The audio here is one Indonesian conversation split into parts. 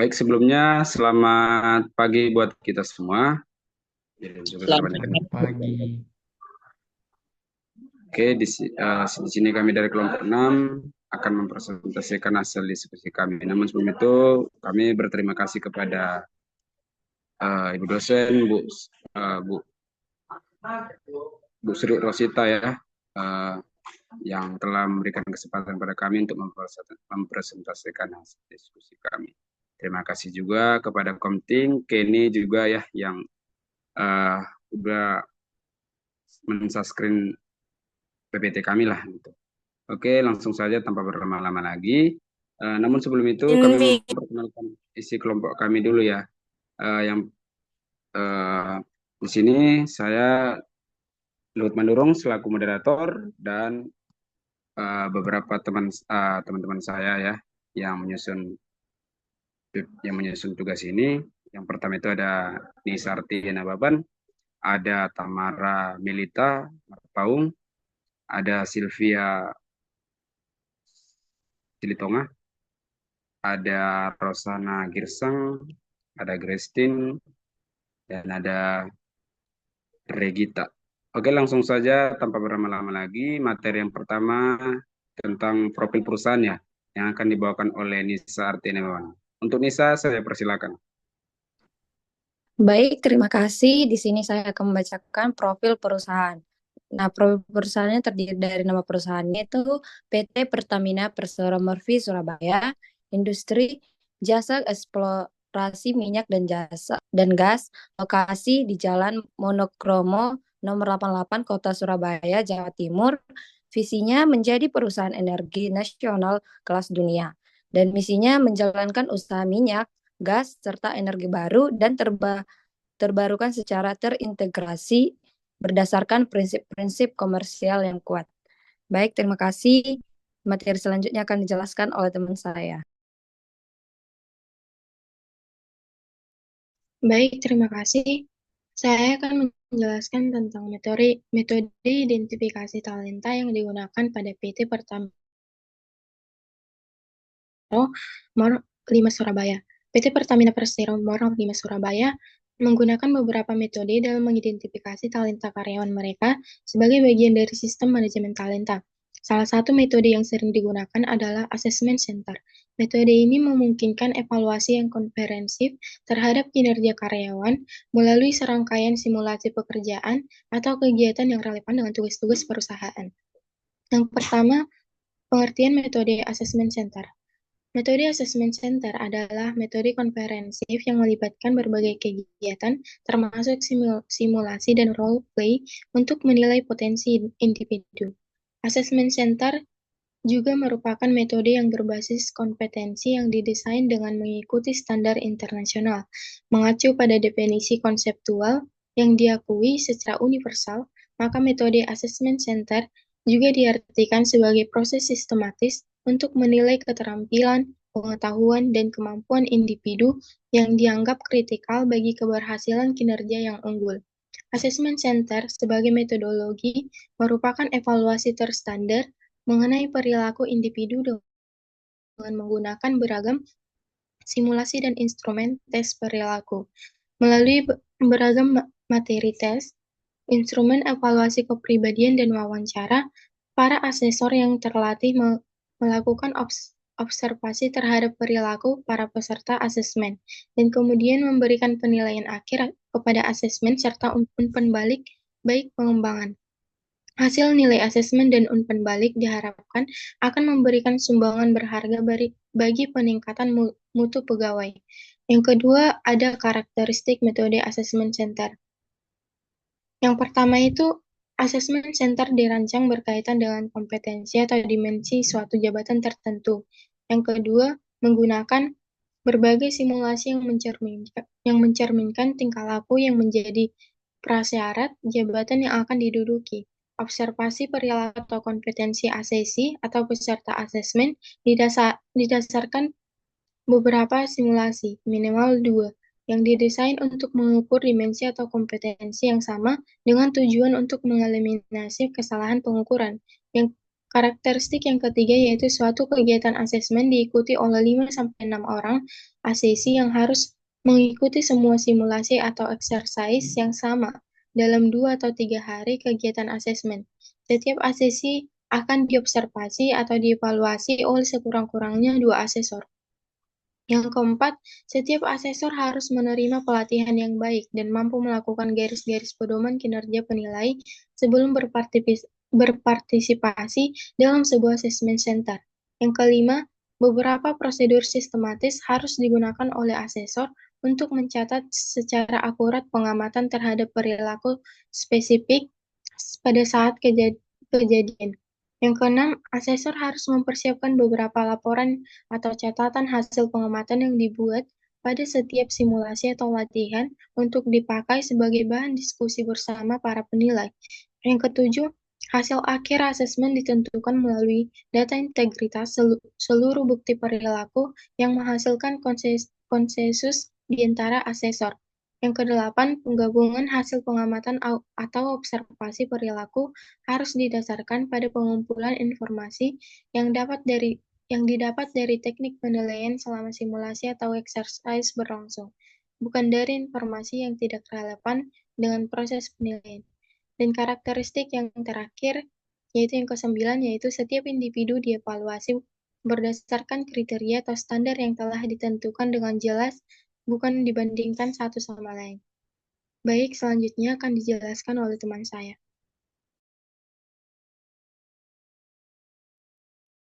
Baik, sebelumnya selamat pagi buat kita semua. Juga selamat Selamat pagi. Oke, di sini kami dari kelompok 6 akan mempresentasikan hasil diskusi kami. Namun sebelum itu, kami berterima kasih kepada Ibu dosen, Bu Bu Sri Rosita ya, eh, yang telah memberikan kesempatan pada kami untuk mempresentasikan hasil diskusi kami. Terima kasih juga kepada Komting, Kenny juga ya yang eh, udah men-subscribe PPT kami lah gitu. Oke, langsung saja tanpa berlama-lama lagi. Namun sebelum itu kami Ini memperkenalkan isi kelompok kami dulu ya. Yang eh, di sini saya Luhut Mandurung selaku moderator dan beberapa teman-teman saya ya yang menyusun tugas ini. Yang pertama itu ada Nisarti Nababan, ada Tamara Milita Marpaung, ada Sylvia Silitonga, ada Rosana Girsang, ada Grestin, dan ada Regita. Oke, langsung saja tanpa berlama-lama lagi, materi yang pertama tentang profil perusahaan ya, yang akan dibawakan oleh Nisa Artinewan. Untuk Nisa, saya persilakan. baik, terima kasih. Di sini saya akan membacakan profil perusahaan. Nah, profil perusahaannya terdiri dari nama perusahaannya itu PT Pertamina Persero Murni Surabaya, Industri Jasa Eksplorasi Minyak dan Jasa dan Gas, lokasi di Jalan Monokromo nomor 88 Kota Surabaya, Jawa Timur. Visinya menjadi perusahaan energi nasional kelas dunia dan misinya menjalankan usaha minyak, gas, serta energi baru dan terbarukan secara terintegrasi berdasarkan prinsip-prinsip komersial yang kuat. Baik, terima kasih. Materi selanjutnya akan dijelaskan oleh teman saya. Baik, terima kasih. Saya akan menjelaskan tentang metode identifikasi talenta yang digunakan pada PT Pertamina Mor 5 Surabaya. PT Pertamina Persero Mor 5 Surabaya menggunakan beberapa metode dalam mengidentifikasi talenta karyawan mereka sebagai bagian dari sistem manajemen talenta. Salah satu metode yang sering digunakan adalah assessment center. Metode ini memungkinkan evaluasi yang komprehensif terhadap kinerja karyawan melalui serangkaian simulasi pekerjaan atau kegiatan yang relevan dengan tugas-tugas perusahaan. Yang pertama, pengertian metode assessment center. Metode assessment center adalah metode komprehensif yang melibatkan berbagai kegiatan, termasuk simulasi dan role play, untuk menilai potensi individu. Assessment center juga merupakan metode yang berbasis kompetensi yang didesain dengan mengikuti standar internasional, mengacu pada definisi konseptual yang diakui secara universal, maka metode assessment center juga diartikan sebagai proses sistematis untuk menilai keterampilan, pengetahuan, dan kemampuan individu yang dianggap kritikal bagi keberhasilan kinerja yang unggul. Assessment Center sebagai metodologi merupakan evaluasi terstandar mengenai perilaku individu dengan menggunakan beragam simulasi dan instrumen tes perilaku. Melalui beragam materi tes, instrumen evaluasi kepribadian dan wawancara, para asesor yang terlatih melakukan observasi terhadap perilaku para peserta asesmen, dan kemudian memberikan penilaian akhir kepada asesmen serta umpan balik baik pengembangan. Hasil nilai asesmen dan umpan balik diharapkan akan memberikan sumbangan berharga bagi peningkatan mutu pegawai. Yang kedua, ada karakteristik metode assessment center. Yang pertama itu, assessment center dirancang berkaitan dengan kompetensi atau dimensi suatu jabatan tertentu. Yang kedua, menggunakan berbagai simulasi yang mencerminkan tingkah laku yang menjadi prasyarat jabatan yang akan diduduki. Observasi perilaku atau kompetensi asesi atau peserta asesmen didasarkan beberapa simulasi, minimal 2, yang didesain untuk mengukur dimensi atau kompetensi yang sama dengan tujuan untuk mengeliminasi kesalahan pengukuran. Yang karakteristik yang ketiga yaitu suatu kegiatan asesmen diikuti oleh 5-6 orang ACC yang harus mengikuti semua simulasi atau exercise yang sama dalam 2 atau 3 hari kegiatan asesmen. Setiap ACC akan diobservasi atau dievaluasi oleh sekurang-kurangnya 2 asesor. Yang keempat, setiap asesor harus menerima pelatihan yang baik dan mampu melakukan garis-garis pedoman kinerja penilai sebelum berpartisipasi dalam sebuah assessment center. Yang kelima, beberapa prosedur sistematis harus digunakan oleh asesor untuk mencatat secara akurat pengamatan terhadap perilaku spesifik pada saat kejadian. Yang keenam, asesor harus mempersiapkan beberapa laporan atau catatan hasil pengamatan yang dibuat pada setiap simulasi atau latihan untuk dipakai sebagai bahan diskusi bersama para penilai. Yang ketujuh, hasil akhir asesmen ditentukan melalui data integritas seluruh bukti perilaku yang menghasilkan konsensus di antara asesor. Yang kedelapan, penggabungan hasil pengamatan atau observasi perilaku harus didasarkan pada pengumpulan informasi yang didapat dari teknik penilaian selama simulasi atau exercise berlangsung, bukan dari informasi yang tidak relevan dengan proses penilaian. Dan karakteristik yang terakhir, yaitu yang kesembilan, yaitu setiap individu dievaluasi berdasarkan kriteria atau standar yang telah ditentukan dengan jelas, bukan dibandingkan satu sama lain. Baik, selanjutnya akan dijelaskan oleh teman saya.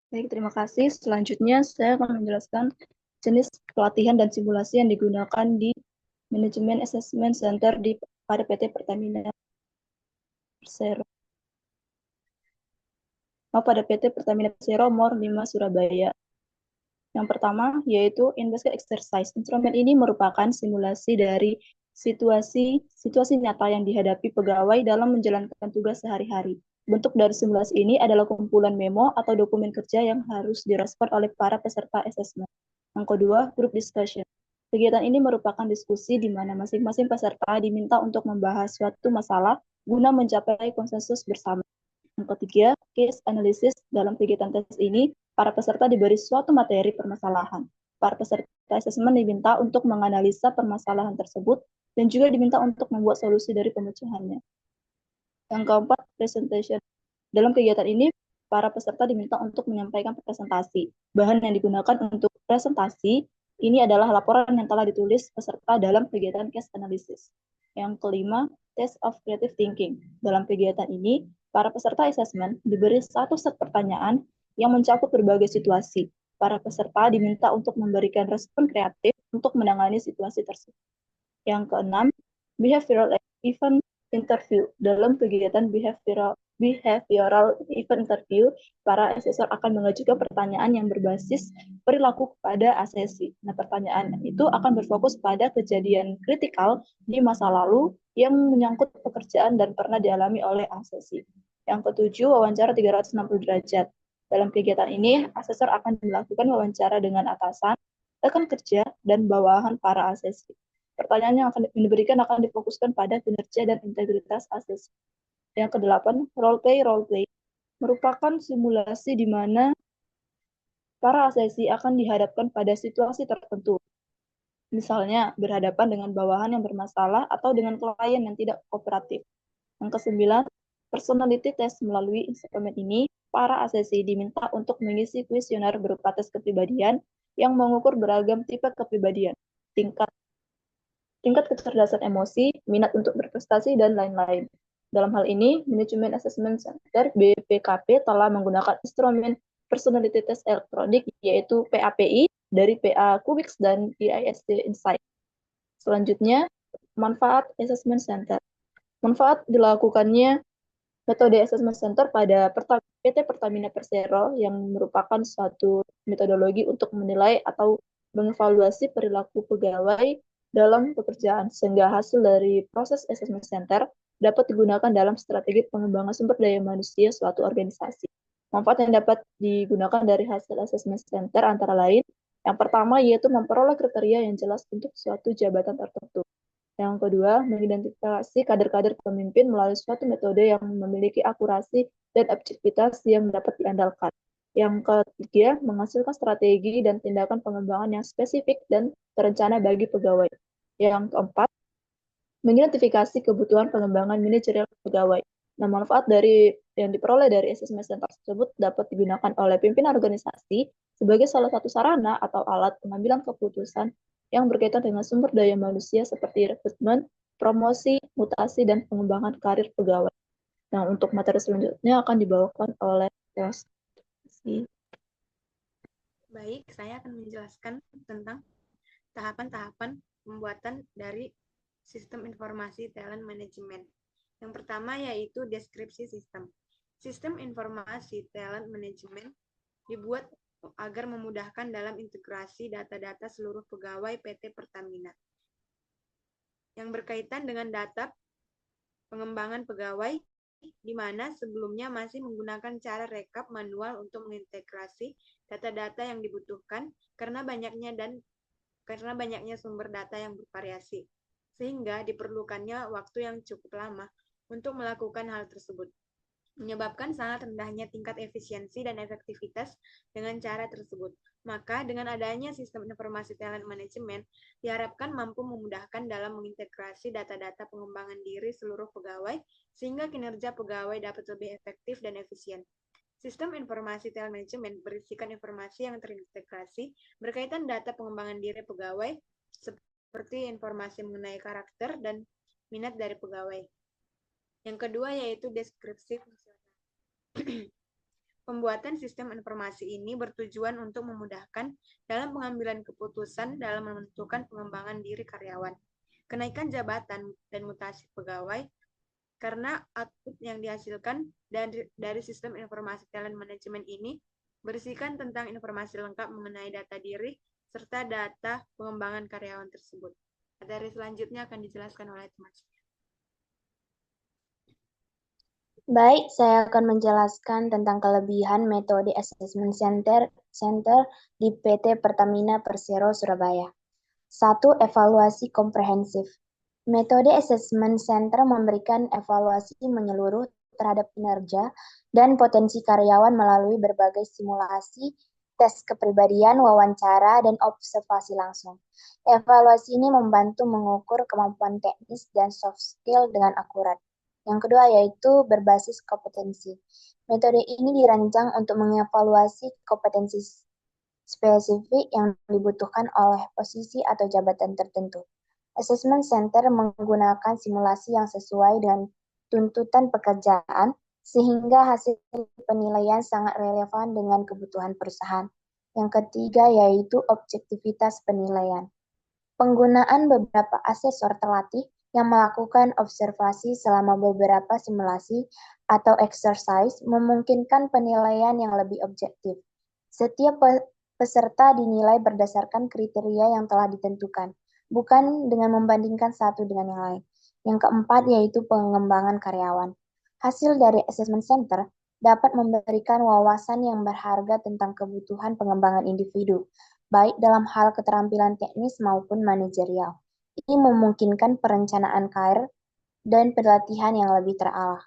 Baik, terima kasih. Selanjutnya saya akan menjelaskan jenis pelatihan dan simulasi yang digunakan di Manajemen Assessment Center pada PT Pertamina Persero. Pada PT Pertamina Persero Mor 5 Surabaya. Yang pertama yaitu Investigate Exercise. Instrumen ini merupakan simulasi dari situasi nyata yang dihadapi pegawai dalam menjalankan tugas sehari-hari. Bentuk dari simulasi ini adalah kumpulan memo atau dokumen kerja yang harus direspon oleh para peserta asesmen. Yang kedua, group discussion. Kegiatan ini merupakan diskusi di mana masing-masing peserta diminta untuk membahas suatu masalah guna mencapai konsensus bersama. Yang ketiga, case analysis. Dalam kegiatan tes ini, para peserta diberi suatu materi permasalahan. Para peserta asesmen diminta untuk menganalisa permasalahan tersebut dan juga diminta untuk membuat solusi dari pemecahannya. Yang keempat, presentation. Dalam kegiatan ini, para peserta diminta untuk menyampaikan presentasi. Bahan yang digunakan untuk presentasi ini adalah laporan yang telah ditulis peserta dalam kegiatan case analysis. Yang kelima, test of creative thinking. Dalam kegiatan ini, para peserta asesmen diberi satu set pertanyaan yang mencakup berbagai situasi. Para peserta diminta untuk memberikan respon kreatif untuk menangani situasi tersebut. Yang keenam, behavioral event interview. Dalam kegiatan behavioral event interview, para asesor akan mengajukan pertanyaan yang berbasis perilaku kepada asesi. Nah, pertanyaan itu akan berfokus pada kejadian kritikal di masa lalu yang menyangkut pekerjaan dan pernah dialami oleh asesi. Yang ketujuh, wawancara 360 derajat. Dalam kegiatan ini, asesor akan melakukan wawancara dengan atasan, rekan kerja, dan bawahan para asesi. Pertanyaan yang akan diberikan akan difokuskan pada kinerja dan integritas asesi. Yang kedelapan, role play merupakan simulasi di mana para asesi akan dihadapkan pada situasi tertentu. Misalnya, berhadapan dengan bawahan yang bermasalah atau dengan klien yang tidak kooperatif. Yang kesembilan, personality test. Melalui instrumen ini, para asesi diminta untuk mengisi kuesioner berupa tes kepribadian yang mengukur beragam tipe kepribadian, tingkat kecerdasan emosi, minat untuk berprestasi, dan lain-lain. Dalam hal ini, Management Assessment Center (BPKP) telah menggunakan instrumen Personality Test Elektronik, yaitu PAPI, dari PA Cubix dan IISD Insight. Selanjutnya, manfaat Assessment Center. Manfaat dilakukannya metode Assessment Center pada PT Pertamina Persero yang merupakan suatu metodologi untuk menilai atau mengevaluasi perilaku pegawai dalam pekerjaan, sehingga hasil dari proses assessment center dapat digunakan dalam strategi pengembangan sumber daya manusia suatu organisasi. Manfaat yang dapat digunakan dari hasil assessment center antara lain, yang pertama yaitu memperoleh kriteria yang jelas untuk suatu jabatan tertentu. Yang kedua, mengidentifikasi kader-kader pemimpin melalui suatu metode yang memiliki akurasi dan objektivitas yang dapat diandalkan. Yang ketiga, menghasilkan strategi dan tindakan pengembangan yang spesifik dan terencana bagi pegawai. Yang keempat, mengidentifikasi kebutuhan pengembangan manajerial pegawai. Nah, manfaat yang diperoleh dari assessment center tersebut dapat digunakan oleh pimpinan organisasi sebagai salah satu sarana atau alat pengambilan keputusan yang berkaitan dengan sumber daya manusia seperti rekrutmen, promosi, mutasi, dan pengembangan karir pegawai. Nah, untuk materi selanjutnya akan dibawakan oleh Tes. Baik, saya akan menjelaskan tentang tahapan-tahapan pembuatan dari sistem informasi talent management. Yang pertama yaitu deskripsi sistem. Sistem informasi talent management dibuat agar memudahkan dalam integrasi data-data seluruh pegawai PT Pertamina yang berkaitan dengan data pengembangan pegawai, di mana sebelumnya masih menggunakan cara rekap manual untuk mengintegrasi data-data yang dibutuhkan karena banyaknya sumber data yang bervariasi, sehingga diperlukannya waktu yang cukup lama untuk melakukan hal tersebut, menyebabkan sangat rendahnya tingkat efisiensi dan efektivitas dengan cara tersebut. Maka dengan adanya sistem informasi talent management, diharapkan mampu memudahkan dalam mengintegrasi data-data pengembangan diri seluruh pegawai, sehingga kinerja pegawai dapat lebih efektif dan efisien. Sistem informasi talent management berisikan informasi yang terintegrasi berkaitan data pengembangan diri pegawai, seperti informasi mengenai karakter dan minat dari pegawai. Yang kedua yaitu deskripsi fungsional. Pembuatan sistem informasi ini bertujuan untuk memudahkan dalam pengambilan keputusan dalam menentukan pengembangan diri karyawan, kenaikan jabatan, dan mutasi pegawai, karena output yang dihasilkan dari sistem informasi talent management ini berisikan tentang informasi lengkap mengenai data diri serta data pengembangan karyawan tersebut. Materi selanjutnya akan dijelaskan oleh teman saya. Baik, saya akan menjelaskan tentang kelebihan metode Assessment Center di PT Pertamina Persero Surabaya. 1. Evaluasi komprehensif. Metode Assessment Center memberikan evaluasi menyeluruh terhadap kinerja dan potensi karyawan melalui berbagai simulasi, tes kepribadian, wawancara, dan observasi langsung. Evaluasi ini membantu mengukur kemampuan teknis dan soft skill dengan akurat. Yang kedua yaitu berbasis kompetensi. Metode ini dirancang untuk mengevaluasi kompetensi spesifik yang dibutuhkan oleh posisi atau jabatan tertentu. Assessment Center menggunakan simulasi yang sesuai dengan tuntutan pekerjaan, sehingga hasil penilaian sangat relevan dengan kebutuhan perusahaan. Yang ketiga yaitu objektivitas penilaian. Penggunaan beberapa asesor terlatih yang melakukan observasi selama beberapa simulasi atau exercise memungkinkan penilaian yang lebih objektif. Setiap peserta dinilai berdasarkan kriteria yang telah ditentukan, bukan dengan membandingkan satu dengan yang lain. Yang keempat yaitu pengembangan karyawan. Hasil dari assessment center dapat memberikan wawasan yang berharga tentang kebutuhan pengembangan individu, baik dalam hal keterampilan teknis maupun manajerial. Ini memungkinkan perencanaan karir dan pelatihan yang lebih terarah.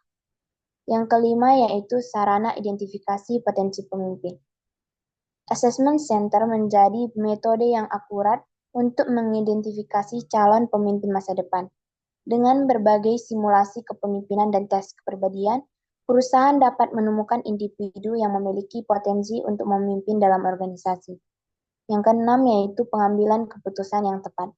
Yang kelima yaitu sarana identifikasi potensi pemimpin. Assessment Center menjadi metode yang akurat untuk mengidentifikasi calon pemimpin masa depan. Dengan berbagai simulasi kepemimpinan dan tes kepribadian, perusahaan dapat menemukan individu yang memiliki potensi untuk memimpin dalam organisasi. Yang keenam yaitu pengambilan keputusan yang tepat.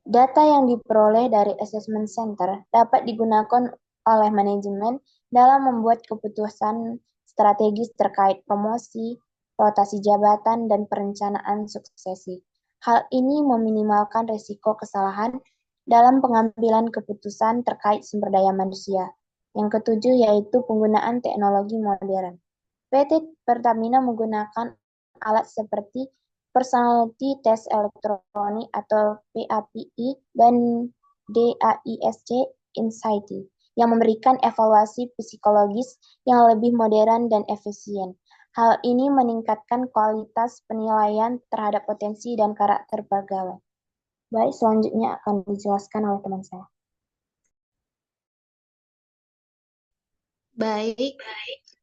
Data yang diperoleh dari Assessment Center dapat digunakan oleh manajemen dalam membuat keputusan strategis terkait promosi, rotasi jabatan, dan perencanaan suksesi. Hal ini meminimalkan risiko kesalahan dalam pengambilan keputusan terkait sumber daya manusia. Yang ketujuh yaitu penggunaan teknologi modern. PT Pertamina menggunakan alat seperti Personality Test Elektronik atau PAPI dan DAISC Insight yang memberikan evaluasi psikologis yang lebih modern dan efisien. Hal ini meningkatkan kualitas penilaian terhadap potensi dan karakter pegawai. Baik, selanjutnya akan dijelaskan oleh teman saya. Baik,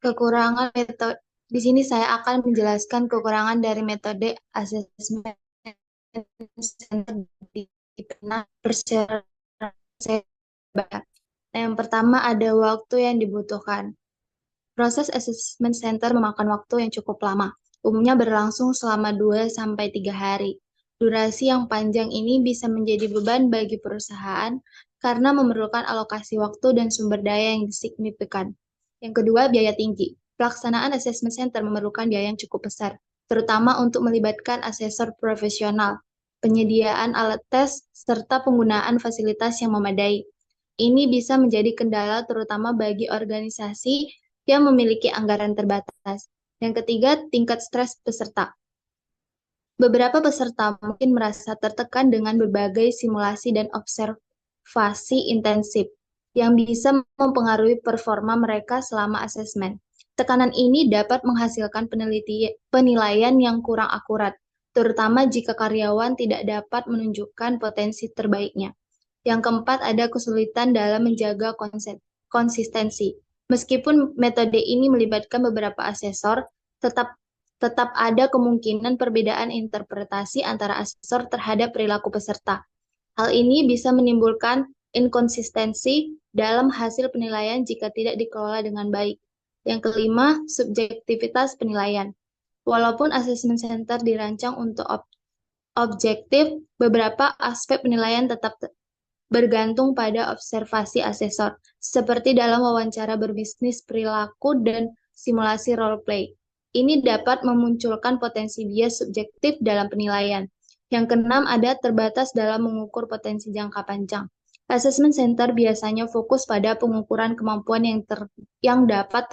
kekurangan metode Di sini saya akan menjelaskan kekurangan dari metode asesmen center di persyaratan saya. Yang pertama ada waktu yang dibutuhkan. Proses assessment center memakan waktu yang cukup lama, umumnya berlangsung selama 2-3 hari. Durasi yang panjang ini bisa menjadi beban bagi perusahaan karena memerlukan alokasi waktu dan sumber daya yang signifikan. Yang kedua, biaya tinggi. Pelaksanaan assessment center memerlukan biaya yang cukup besar, terutama untuk melibatkan asesor profesional, penyediaan alat tes, serta penggunaan fasilitas yang memadai. Ini bisa menjadi kendala terutama bagi organisasi yang memiliki anggaran terbatas. Yang ketiga, tingkat stres peserta. Beberapa peserta mungkin merasa tertekan dengan berbagai simulasi dan observasi intensif yang bisa mempengaruhi performa mereka selama asesmen. Tekanan ini dapat menghasilkan penilaian yang kurang akurat, terutama jika karyawan tidak dapat menunjukkan potensi terbaiknya. Yang keempat, ada kesulitan dalam menjaga konsistensi. Meskipun metode ini melibatkan beberapa asesor, tetap ada kemungkinan perbedaan interpretasi antara asesor terhadap perilaku peserta. Hal ini bisa menimbulkan inkonsistensi dalam hasil penilaian jika tidak dikelola dengan baik. Yang kelima, subjektivitas penilaian. Walaupun assessment center dirancang untuk objektif, beberapa aspek penilaian tetap bergantung pada observasi asesor, seperti dalam wawancara berbisnis perilaku dan simulasi role play. Ini dapat memunculkan potensi bias subjektif dalam penilaian. Yang keenam, ada terbatas dalam mengukur potensi jangka panjang. Assessment center biasanya fokus pada pengukuran kemampuan yang dapat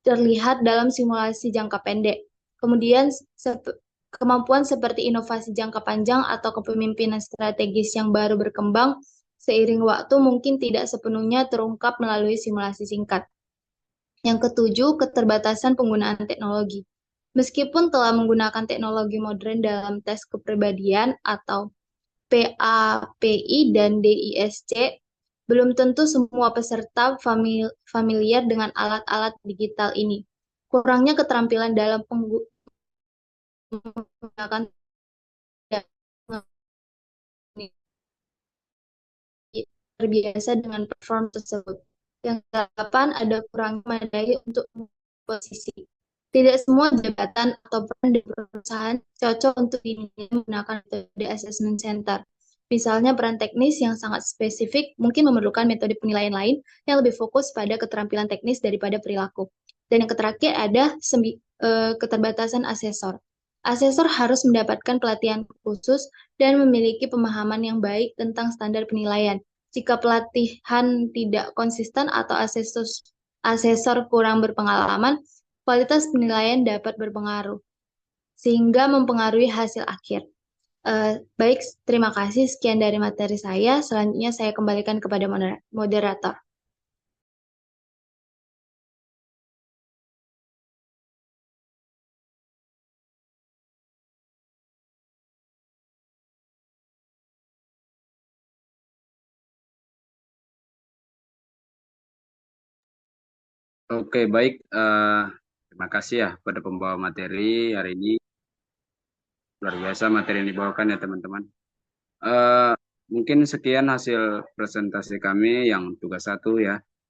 terlihat dalam simulasi jangka pendek. Kemudian, kemampuan seperti inovasi jangka panjang atau kepemimpinan strategis yang baru berkembang seiring waktu mungkin tidak sepenuhnya terungkap melalui simulasi singkat. Yang ketujuh, keterbatasan penggunaan teknologi. Meskipun telah menggunakan teknologi modern dalam tes kepribadian atau PAPI dan DISC, belum tentu semua peserta familiar dengan alat-alat digital ini. Kurangnya keterampilan dalam menggunakan terbiasa dengan perform tersebut. Yang kedelapan, ada kurangnya memadai untuk posisi. Tidak semua jabatan atau peran di perusahaan cocok untuk dinilai menggunakan metode assessment center. Misalnya peran teknis yang sangat spesifik mungkin memerlukan metode penilaian lain yang lebih fokus pada keterampilan teknis daripada perilaku. Dan yang terakhir ada keterbatasan asesor. Asesor harus mendapatkan pelatihan khusus dan memiliki pemahaman yang baik tentang standar penilaian. Jika pelatihan tidak konsisten atau asesor kurang berpengalaman, kualitas penilaian dapat berpengaruh, sehingga mempengaruhi hasil akhir. Baik, terima kasih. Sekian dari materi saya. Selanjutnya saya kembalikan kepada moderator. Oke, baik. Terima kasih ya pada pembawa materi hari ini. Luar biasa materi yang dibawakan ya teman-teman. Eh, Mungkin sekian hasil presentasi kami yang tugas 1 ya.